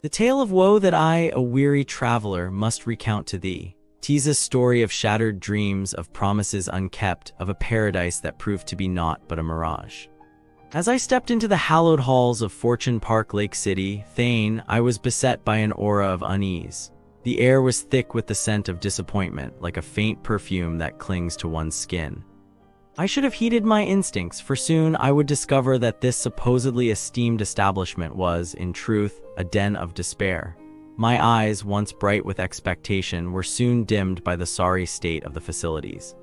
The tale of woe that I, a weary traveler, must recount to thee. 'Tis a story of shattered dreams, of promises unkept, of a paradise that proved to be naught but a mirage. As I stepped into the hallowed halls of Fortune Park Lake City, Thane, I was beset by an aura of unease. The air was thick with the scent of disappointment, like a faint perfume that clings to one's skin. I should have heeded my instincts, for soon I would discover that this supposedly esteemed establishment was, in truth, a den of despair. My eyes, once bright with expectation, were soon dimmed by the sorry state of the facilities.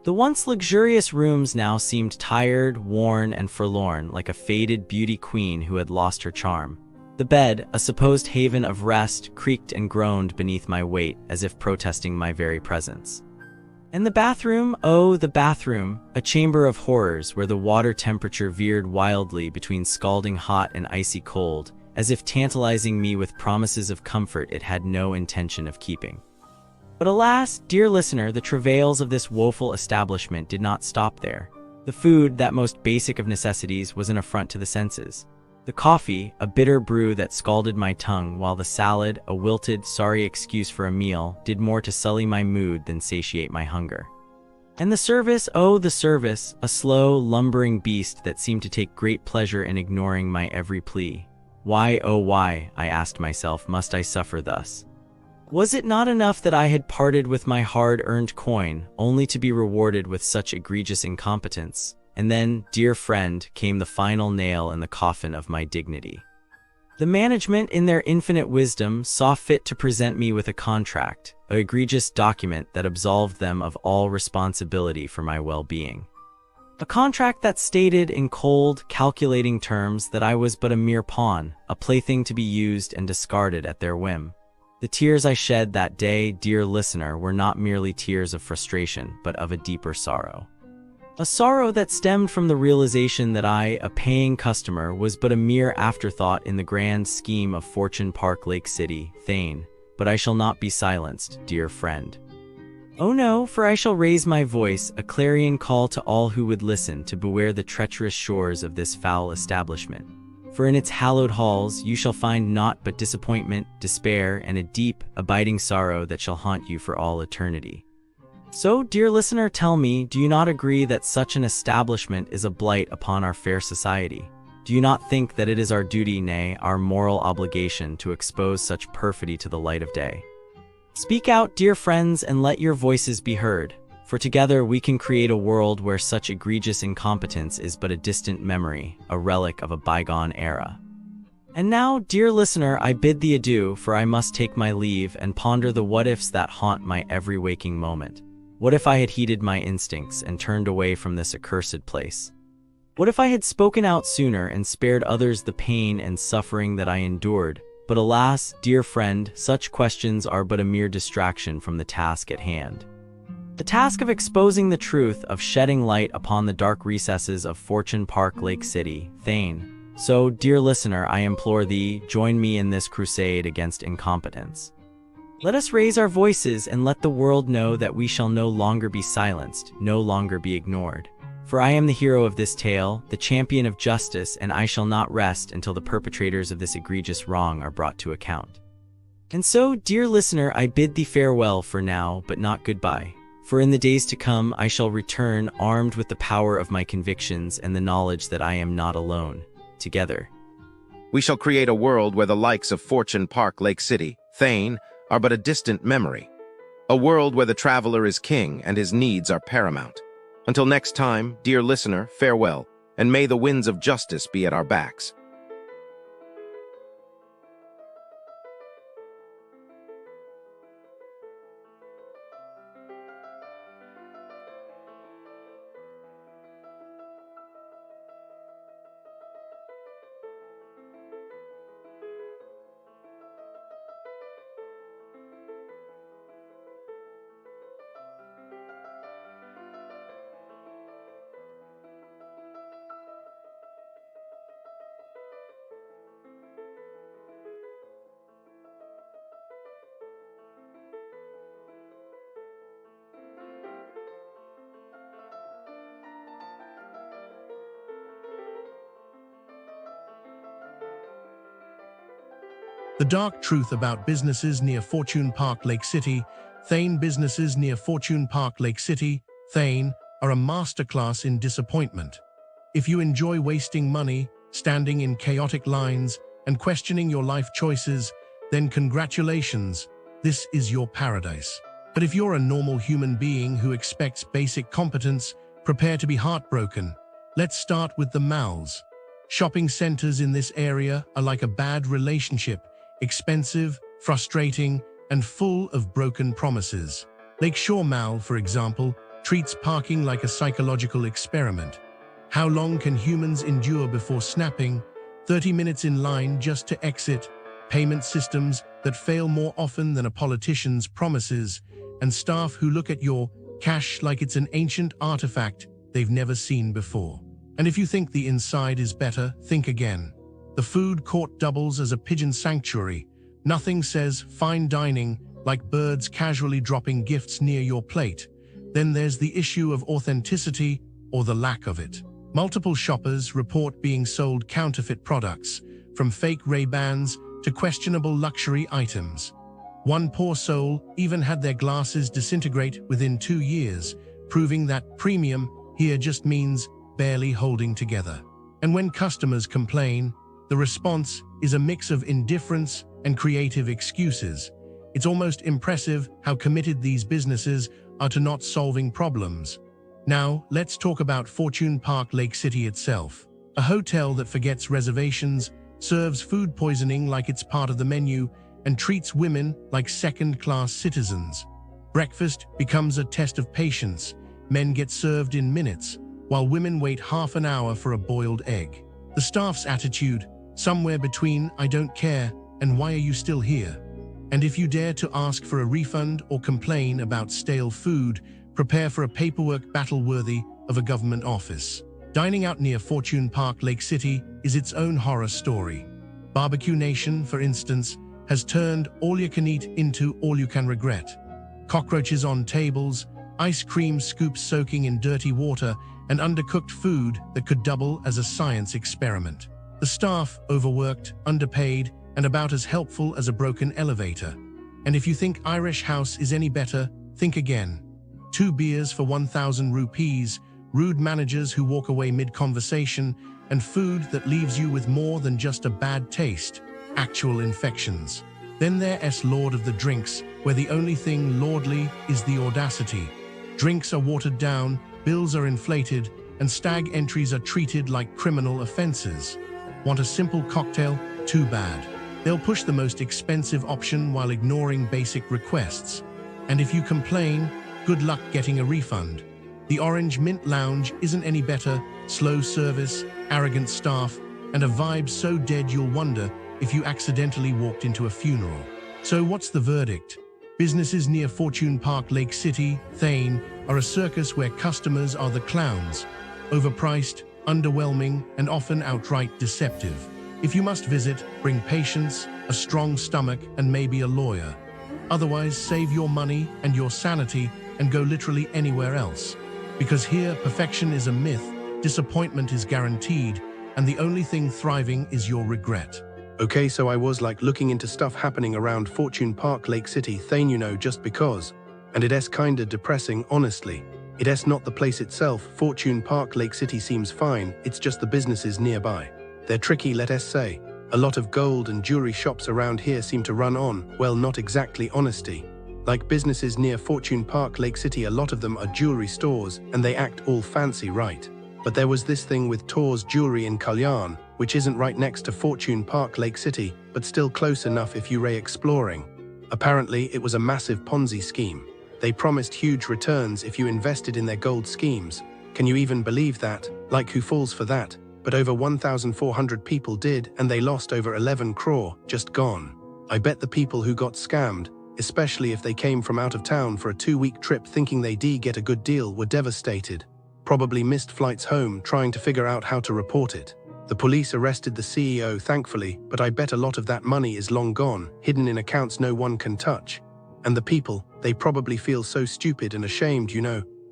The once luxurious rooms now seemed tired, worn, and forlorn, like a faded beauty queen who had lost her charm. The bed, a supposed haven of rest, creaked and groaned beneath my weight, as if protesting my very presence. And the bathroom, oh, the bathroom, a chamber of horrors where the water temperature veered wildly between scalding hot and icy cold, as if tantalizing me with promises of comfort it had no intention of keeping. But alas, dear listener, the travails of this woeful establishment did not stop there. The food, that most basic of necessities, was an affront to the senses. The coffee, a bitter brew that scalded my tongue, while the salad, a wilted, sorry excuse for a meal, did more to sully my mood than satiate my hunger. And the service, oh the service, a slow, lumbering beast that seemed to take great pleasure in ignoring my every plea. Why, oh why, I asked myself, must I suffer thus? Was it not enough that I had parted with my hard-earned coin, only to be rewarded with such egregious incompetence? And then, dear friend, came the final nail in the coffin of my dignity. The management, in their infinite wisdom, saw fit to present me with a contract, an egregious document that absolved them of all responsibility for my well-being. A contract that stated in cold, calculating terms that I was but a mere pawn, a plaything to be used and discarded at their whim. The tears I shed that day, dear listener, were not merely tears of frustration, but of a deeper sorrow. A sorrow that stemmed from the realization that I, a paying customer, was but a mere afterthought in the grand scheme of Fortune Park Lake City, Thane. But I shall not be silenced, dear friend. Oh no, for I shall raise my voice, a clarion call to all who would listen, to beware the treacherous shores of this foul establishment. For in its hallowed halls you shall find naught but disappointment, despair, and a deep, abiding sorrow that shall haunt you for all eternity. So, dear listener, tell me, do you not agree that such an establishment is a blight upon our fair society? Do you not think that it is our duty, nay, our moral obligation, to expose such perfidy to the light of day? Speak out, dear friends, and let your voices be heard, for together we can create a world where such egregious incompetence is but a distant memory, a relic of a bygone era. And now, dear listener, I bid thee adieu, for I must take my leave and ponder the what-ifs that haunt my every waking moment. What if I had heeded my instincts and turned away from this accursed place? What if I had spoken out sooner and spared others the pain and suffering that I endured? But alas, dear friend, such questions are but a mere distraction from the task at hand. The task of exposing the truth, of shedding light upon the dark recesses of Fortune Park Lake City, Thane. So, dear listener, I implore thee, join me in this crusade against incompetence. Let us raise our voices and let the world know that we shall no longer be silenced, no longer be ignored. For I am the hero of this tale, the champion of justice, and I shall not rest until the perpetrators of this egregious wrong are brought to account. And so, dear listener, I bid thee farewell for now, but not goodbye. For in the days to come, I shall return armed with the power of my convictions and the knowledge that I am not alone. Together, We shall create a world where the likes of Fortune Park Lake City, Thane, are but a distant memory. A world where the traveler is king and his needs are paramount. Until next time, dear listener, farewell, and may the winds of justice be at our backs. The dark truth about businesses near Fortune Park Lake City, Thane. Businesses near Fortune Park Lake City, Thane, are a masterclass in disappointment. If you enjoy wasting money, standing in chaotic lines, and questioning your life choices, then congratulations, this is your paradise. But if you're a normal human being who expects basic competence, prepare to be heartbroken. Let's start with the malls. Shopping centers in this area are like a bad relationship, expensive, frustrating, and full of broken promises. Lakeshore Mall, for example, treats parking like a psychological experiment. How long can humans endure before snapping? 30 minutes in line just to exit, payment systems that fail more often than a politician's promises, and staff who look at your cash like it's an ancient artifact they've never seen before. And if you think the inside is better, think again. The food court doubles as a pigeon sanctuary. Nothing says fine dining like birds casually dropping gifts near your plate. Then there's the issue of authenticity or the lack of it. Multiple shoppers report being sold counterfeit products, from fake Ray-Bans to questionable luxury items. One poor soul even had their glasses disintegrate within 2 years, proving that premium here just means barely holding together. And when customers complain, the response is a mix of indifference and creative excuses. It's almost impressive how committed these businesses are to not solving problems. Now, let's talk about Fortune Park Lake City itself. A hotel that forgets reservations, serves food poisoning like it's part of the menu, and treats women like second-class citizens. Breakfast becomes a test of patience. Men get served in minutes, while women wait half an hour for a boiled egg. The staff's attitude, somewhere between "I don't care" and "Why are you still here?" And if you dare to ask for a refund or complain about stale food, prepare for a paperwork battle worthy of a government office. Dining out near Fortune Park Lake City is its own horror story. Barbecue Nation, for instance, has turned all-you-can-eat into all-you-can-regret. Cockroaches on tables, ice cream scoops soaking in dirty water, and undercooked food that could double as a science experiment. The staff, overworked, underpaid, and about as helpful as a broken elevator. And if you think Irish House is any better, think again. 2 beers for 1,000 rupees, rude managers who walk away mid-conversation, and food that leaves you with more than just a bad taste, actual infections. Then there's Lord of the Drinks, where the only thing lordly is the audacity. Drinks are watered down, bills are inflated, and stag entries are treated like criminal offenses. Want a simple cocktail? Too bad. They'll push the most expensive option while ignoring basic requests. And if you complain, good luck getting a refund. The Orange Mint Lounge isn't any better. Slow service, arrogant staff, and a vibe so dead you'll wonder if you accidentally walked into a funeral. So what's the verdict? Businesses near Fortune Park Lake City, Thane, are a circus where customers are the clowns. Overpriced, underwhelming, and often outright deceptive. If you must visit, bring patience, a strong stomach, and maybe a lawyer. Otherwise, save your money and your sanity and go literally anywhere else. Because here, perfection is a myth, disappointment is guaranteed, and the only thing thriving is your regret. Okay, so I was like looking into stuff happening around Fortune Park Lake City, Thane, just because. And it's kinda depressing, honestly. It's not the place itself. Fortune Park Lake City seems fine, it's just the businesses nearby. They're tricky, let us say. A lot of gold and jewelry shops around here seem to run on, well, not exactly honesty. Like businesses near Fortune Park Lake City, a lot of them are jewelry stores, and they act all fancy, right? But there was this thing with Tor's Jewelry in Kalyan, which isn't right next to Fortune Park Lake City, but still close enough if you ray exploring. Apparently, it was a massive Ponzi scheme. They promised huge returns if you invested in their gold schemes. Can you even believe that? Like, who falls for that? But over 1,400 people did, and they lost over 11 crore, just gone. I bet the people who got scammed, especially if they came from out of town for a 2-week trip thinking they'd get a good deal, were devastated. Probably missed flights home trying to figure out how to report it. The police arrested the CEO, thankfully, but I bet a lot of that money is long gone, hidden in accounts no one can touch. And the people, they probably feel so stupid and ashamed,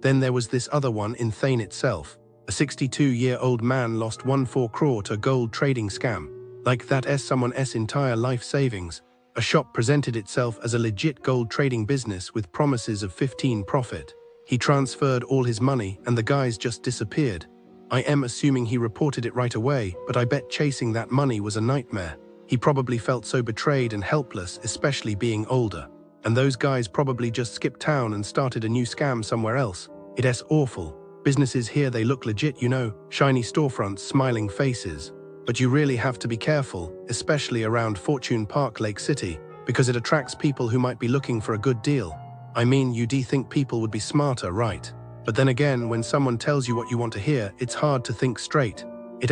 Then there was this other one in Thane itself. A 62-year-old man lost 1.4 crore to a gold trading scam. Like that someone's entire life savings. A shop presented itself as a legit gold trading business with promises of 15 profit. He transferred all his money and the guys just disappeared. I am assuming he reported it right away, but I bet chasing that money was a nightmare. He probably felt so betrayed and helpless, especially being older. And those guys probably just skipped town and started a new scam somewhere else. It's awful. Businesses here, they look legit, you know, shiny storefronts, smiling faces. But you really have to be careful, especially around Fortune Park Lake City, because it attracts people who might be looking for a good deal. I mean, you'd think people would be smarter, right? But then again, when someone tells you what you want to hear, it's hard to think straight. It's